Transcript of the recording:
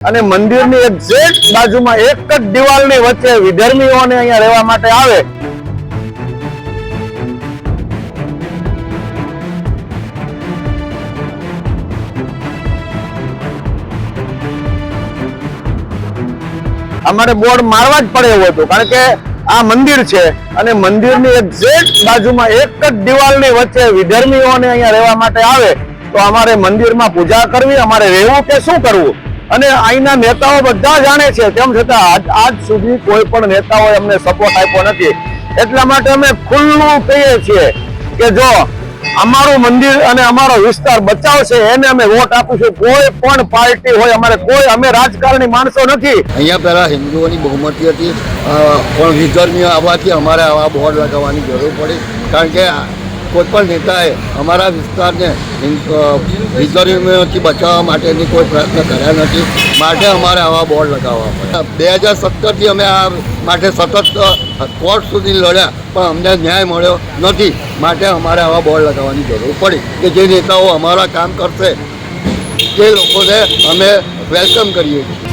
અને મંદિરની એક્ઝેક્ટ બાજુમાં એક જ દિવાલની વચ્ચે વિધર્મીઓને અહીંયા રહેવા માટે આવે અમારે બોર્ડ મારવા જ પડે એવું હતું, કારણ કે આ મંદિર છે અને મંદિરની એક્ઝેક્ટ બાજુમાં એક જ દિવાલની વચ્ચે વિધર્મીઓને અહીંયા રહેવા માટે આવે તો અમારે મંદિરમાં પૂજા કરવી, અમારે રહેવું કે શું કરવું? અને અહીંના નેતાઓ બધા જાણે છે, તેમ છતાં આજ સુધી કોઈ પણ નેતાઓએ અમને સપોર્ટ આપ્યો નથી. એટલા માટે અમે ખુલ્લું કહીએ છીએ કે જો અમારું મંદિર અને અમારો વિસ્તાર બચાવશે એને અમે વોટ આપીશું. કોઈ પણ પાર્ટી હોય, અમે રાજકારણી માણસો નથી. અહીંયા પહેલા હિન્દુઓની બહુમતી હતી, પણ વિધર્મીઓ આવવાથી અમારે આવા બોર્ડ લગાવવાની જરૂર પડી, કારણ કે કોઈ પણ નેતાએ અમારા વિસ્તારને વિધર્મીઓથી બચાવવા માટેની કોઈ પ્રયત્ન કર્યા નથી, માટે અમારે આવા બોર્ડ લગાવવા પડ્યા. 2017થી અમે આ માટે સતત કોર્ટ સુધી લડ્યા, પણ અમને ન્યાય મળ્યો નથી, માટે અમારે આવા બોર્ડ લગાવવાની જરૂર પડી કે જે નેતાઓ અમારા કામ કરશે તે લોકોને અમે વેલકમ કરીએ છીએ.